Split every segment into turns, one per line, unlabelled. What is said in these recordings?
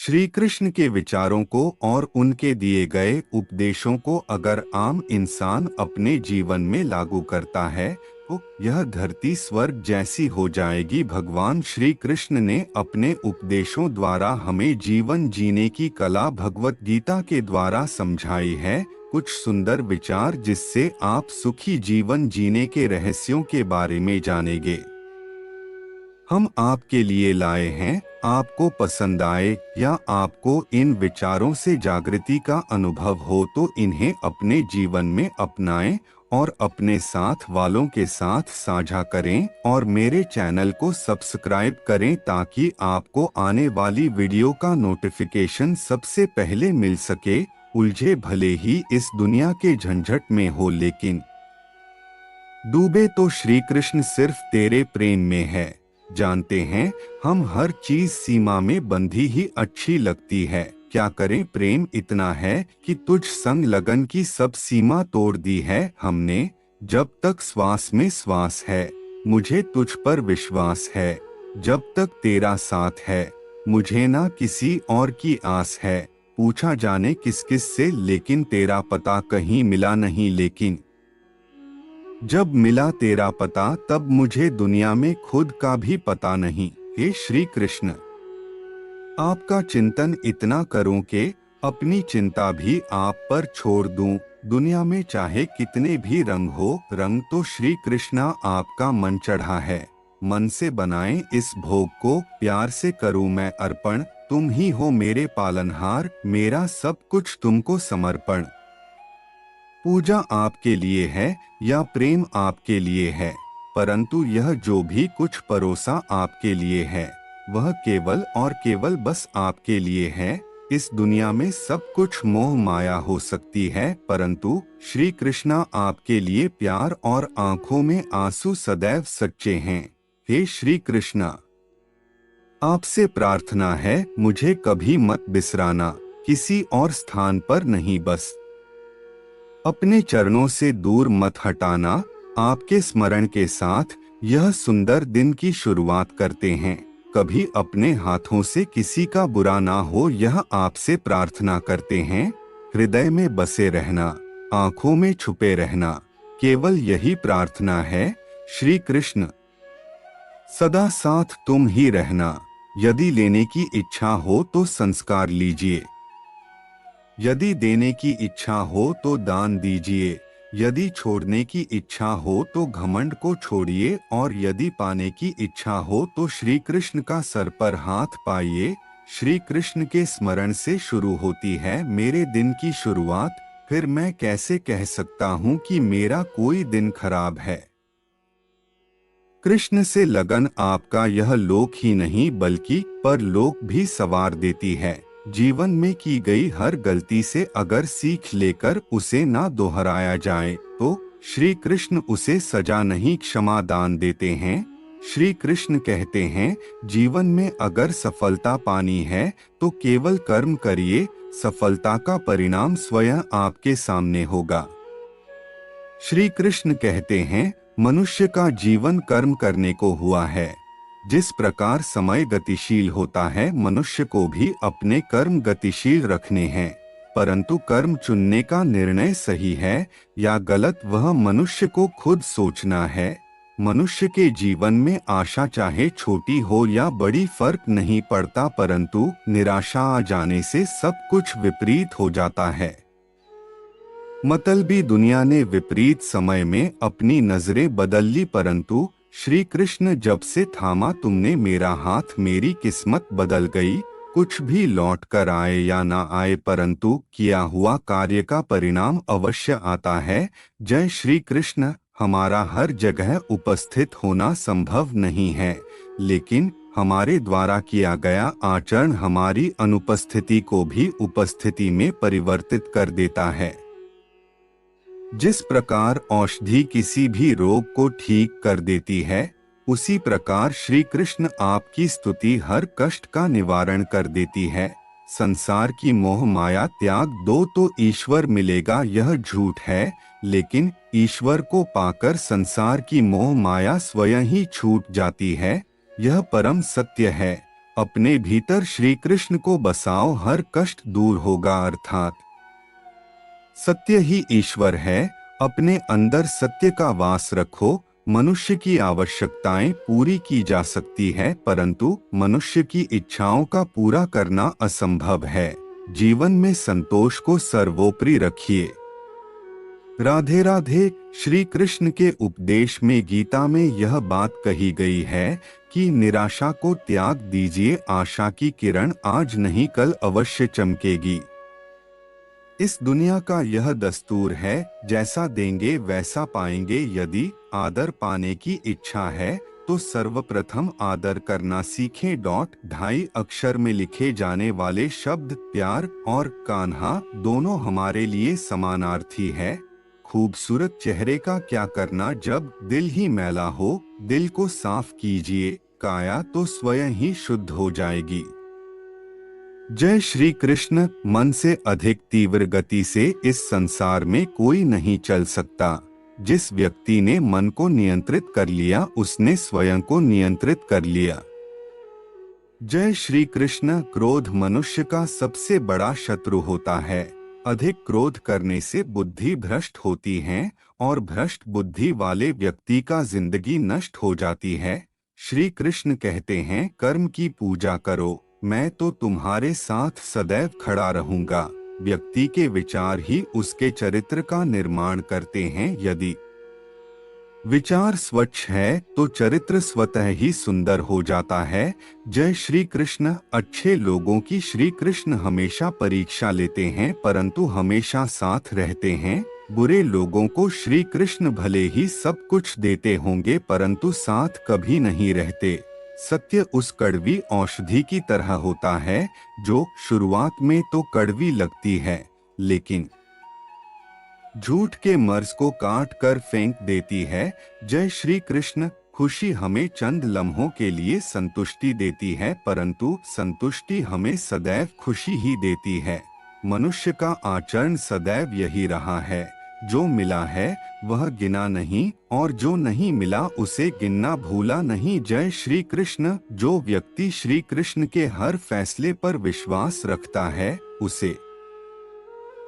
श्री कृष्ण के विचारों को और उनके दिए गए उपदेशों को अगर आम इंसान अपने जीवन में लागू करता है तो यह धरती स्वर्ग जैसी हो जाएगी। भगवान श्री कृष्ण ने अपने उपदेशों द्वारा हमें जीवन जीने की कला भगवत गीता के द्वारा समझाई है। कुछ सुंदर विचार जिससे आप सुखी जीवन जीने के रहस्यों के बारे में जानेंगे, हम आपके लिए लाए हैं। आपको पसंद आए या आपको इन विचारों से जागृति का अनुभव हो तो इन्हें अपने जीवन में अपनाएं और अपने साथ वालों के साथ साझा करें और मेरे चैनल को सब्सक्राइब करें ताकि आपको आने वाली वीडियो का नोटिफिकेशन सबसे पहले मिल सके। उलझे भले ही इस दुनिया के झंझट में हो लेकिन डूबे तो श्री कृष्ण सिर्फ तेरे प्रेम में है। जानते हैं हम हर चीज सीमा में बंधी ही अच्छी लगती है, क्या करें प्रेम इतना है कि तुझ संग लगन की सब सीमा तोड़ दी है हमने। जब तक श्वास में श्वास है मुझे तुझ पर विश्वास है, जब तक तेरा साथ है मुझे ना किसी और की आस है। पूछा जाने किस किस से लेकिन तेरा पता कहीं मिला नहीं, लेकिन जब मिला तेरा पता तब मुझे दुनिया में खुद का भी पता नहीं। हे श्री कृष्ण, आपका चिंतन इतना करूं कि अपनी चिंता भी आप पर छोड़ दूं। दुनिया में चाहे कितने भी रंग हो, रंग तो श्री कृष्णा आपका मन चढ़ा है। मन से बनाएं इस भोग को, प्यार से करूं मैं अर्पण। तुम ही हो मेरे पालनहार, मेरा सब कुछ तुमको समर्पण। पूजा आपके लिए है या प्रेम आपके लिए है, परंतु यह जो भी कुछ परोसा आपके लिए है वह केवल और केवल बस आपके लिए है। इस दुनिया में सब कुछ मोह माया हो सकती है, परंतु श्री कृष्णा आपके लिए प्यार और आंखों में आंसू सदैव सच्चे हैं। हे श्री कृष्णा, आपसे प्रार्थना है मुझे कभी मत बिसराना, किसी और स्थान पर नहीं, बस अपने चरणों से दूर मत हटाना। आपके स्मरण के साथ यह सुंदर दिन की शुरुआत करते हैं। कभी अपने हाथों से किसी का बुरा ना हो, यह आपसे प्रार्थना करते हैं। हृदय में बसे रहना, आंखों में छुपे रहना, केवल यही प्रार्थना है। श्री कृष्ण, सदा साथ तुम ही रहना। यदि लेने की इच्छा हो तो संस्कार लीजिए, यदि देने की इच्छा हो तो दान दीजिए, यदि छोड़ने की इच्छा हो तो घमंड को छोड़िए और यदि पाने की इच्छा हो तो श्री कृष्ण का सर पर हाथ पाइए। श्री कृष्ण के स्मरण से शुरू होती है मेरे दिन की शुरुआत, फिर मैं कैसे कह सकता हूँ कि मेरा कोई दिन खराब है। कृष्ण से लगन आपका यह लोक ही नहीं बल्कि परलोक भी संवार देती है। जीवन में की गई हर गलती से अगर सीख लेकर उसे ना दोहराया जाए तो श्री कृष्ण उसे सजा नहीं क्षमा दान देते हैं। श्री कृष्ण कहते हैं जीवन में अगर सफलता पानी है तो केवल कर्म करिए, सफलता का परिणाम स्वयं आपके सामने होगा। श्री कृष्ण कहते हैं मनुष्य का जीवन कर्म करने को हुआ है। जिस प्रकार समय गतिशील होता है मनुष्य को भी अपने कर्म गतिशील रखने हैं, परंतु कर्म चुनने का निर्णय सही है या गलत वह मनुष्य को खुद सोचना है। मनुष्य के जीवन में आशा चाहे छोटी हो या बड़ी फर्क नहीं पड़ता, परंतु निराशा आ जाने से सब कुछ विपरीत हो जाता है। मतलबी दुनिया ने विपरीत समय में अपनी नजरें बदल ली, परंतु श्री कृष्ण जब से थामा तुमने मेरा हाथ मेरी किस्मत बदल गई। कुछ भी लौट कर आए या ना आए, परंतु किया हुआ कार्य का परिणाम अवश्य आता है। जय श्री कृष्ण। हमारा हर जगह उपस्थित होना संभव नहीं है, लेकिन हमारे द्वारा किया गया आचरण हमारी अनुपस्थिति को भी उपस्थिति में परिवर्तित कर देता है। जिस प्रकार औषधि किसी भी रोग को ठीक कर देती है, उसी प्रकार श्री कृष्ण आपकी स्तुति हर कष्ट का निवारण कर देती है। संसार की मोह माया त्याग दो तो ईश्वर मिलेगा यह झूठ है, लेकिन ईश्वर को पाकर संसार की मोह माया स्वयं ही छूट जाती है, यह परम सत्य है। अपने भीतर श्री कृष्ण को बसाओ, हर कष्ट दूर होगा। अर्थात सत्य ही ईश्वर है, अपने अंदर सत्य का वास रखो। मनुष्य की आवश्यकताएं पूरी की जा सकती है, परंतु मनुष्य की इच्छाओं का पूरा करना असंभव है। जीवन में संतोष को सर्वोपरि रखिए। राधे राधे। श्री कृष्ण के उपदेश में, गीता में यह बात कही गई है कि निराशा को त्याग दीजिए, आशा की किरण आज नहीं कल अवश्य चमकेगी। इस दुनिया का यह दस्तूर है, जैसा देंगे वैसा पाएंगे। यदि आदर पाने की इच्छा है तो सर्वप्रथम आदर करना सीखें। 2.5 अक्षर में लिखे जाने वाले शब्द प्यार और कान्हा दोनों हमारे लिए समानार्थी है। खूबसूरत चेहरे का क्या करना जब दिल ही मैला हो। दिल को साफ कीजिए, काया तो स्वयं ही शुद्ध हो जाएगी। जय श्री कृष्ण। मन से अधिक तीव्र गति से इस संसार में कोई नहीं चल सकता। जिस व्यक्ति ने मन को नियंत्रित कर लिया, उसने स्वयं को नियंत्रित कर लिया। जय श्री कृष्ण। क्रोध मनुष्य का सबसे बड़ा शत्रु होता है। अधिक क्रोध करने से बुद्धि भ्रष्ट होती है और भ्रष्ट बुद्धि वाले व्यक्ति का जिंदगी नष्ट हो जाती है। श्री कृष्ण कहते हैं, कर्म की पूजा करो, मैं तो तुम्हारे साथ सदैव खड़ा रहूंगा। व्यक्ति के विचार ही उसके चरित्र का निर्माण करते हैं। यदि विचार स्वच्छ है तो चरित्र स्वतः ही सुंदर हो जाता है। जय श्री कृष्ण। अच्छे लोगों की श्री कृष्ण हमेशा परीक्षा लेते हैं, परंतु हमेशा साथ रहते हैं। बुरे लोगों को श्री कृष्ण भले ही सब कुछ देते होंगे, परंतु साथ कभी नहीं रहते। सत्य उस कड़वी औषधि की तरह होता है जो शुरुआत में तो कड़वी लगती है, लेकिन झूठ के मर्ज को काट कर फेंक देती है। जय श्री कृष्ण। खुशी हमें चंद लम्हों के लिए संतुष्टि देती है, परंतु संतुष्टि हमें सदैव खुशी ही देती है। मनुष्य का आचरण सदैव यही रहा है, जो मिला है वह गिना नहीं और जो नहीं मिला उसे गिनना भूला नहीं। जय श्री कृष्ण। जो व्यक्ति श्री कृष्ण के हर फैसले पर विश्वास रखता है, उसे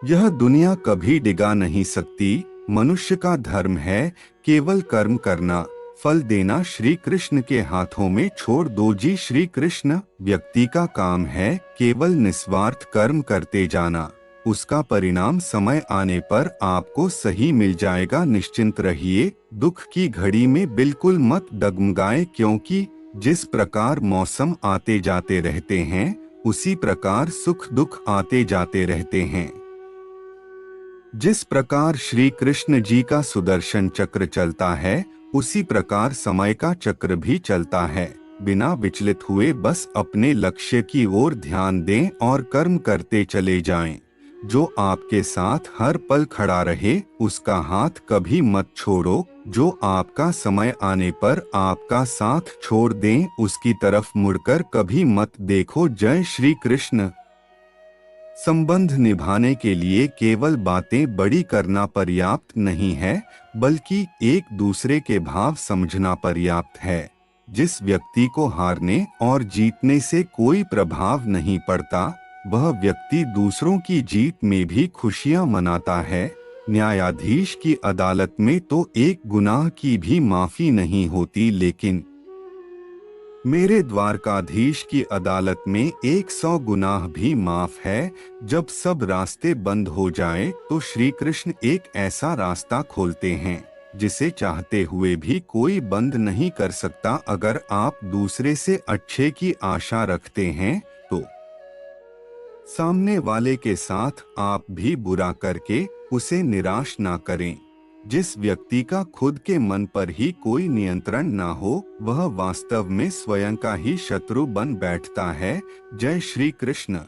यह दुनिया कभी डिगा नहीं सकती। मनुष्य का धर्म है केवल कर्म करना, फल देना श्री कृष्ण के हाथों में छोड़ दो। जी श्री कृष्ण। व्यक्ति का काम है केवल निस्वार्थ कर्म करते जाना, उसका परिणाम समय आने पर आपको सही मिल जाएगा। निश्चिंत रहिए, दुख की घड़ी में बिल्कुल मत डगमगाएं, क्योंकि जिस प्रकार मौसम आते जाते रहते हैं, उसी प्रकार सुख दुख आते जाते रहते हैं। जिस प्रकार श्री कृष्ण जी का सुदर्शन चक्र चलता है, उसी प्रकार समय का चक्र भी चलता है। बिना विचलित हुए बस अपने लक्ष्य की ओर ध्यान दें और कर्म करते चले जाएं। जो आपके साथ हर पल खड़ा रहे, उसका हाथ कभी मत छोड़ो। जो आपका समय आने पर आपका साथ छोड़ दें, उसकी तरफ मुड़कर कभी मत देखो। जय श्री कृष्ण। संबंध निभाने के लिए केवल बातें बड़ी करना पर्याप्त नहीं है, बल्कि एक दूसरे के भाव समझना पर्याप्त है। जिस व्यक्ति को हारने और जीतने से कोई प्रभाव नहीं पड़ता, वह व्यक्ति दूसरों की जीत में भी खुशियां मनाता है। न्यायाधीश की अदालत में तो एक गुनाह की भी माफी नहीं होती, लेकिन मेरे द्वारकाधीश की अदालत में 100 गुनाह भी माफ है। जब सब रास्ते बंद हो जाएं, तो श्री कृष्ण एक ऐसा रास्ता खोलते हैं जिसे चाहते हुए भी कोई बंद नहीं कर सकता। अगर आप दूसरे से अच्छे की आशा रखते हैं, तो सामने वाले के साथ आप भी बुरा करके उसे निराश ना करें। जिस व्यक्ति का खुद के मन पर ही कोई नियंत्रण ना हो, वह वास्तव में स्वयं का ही शत्रु बन बैठता है। जय श्री कृष्ण।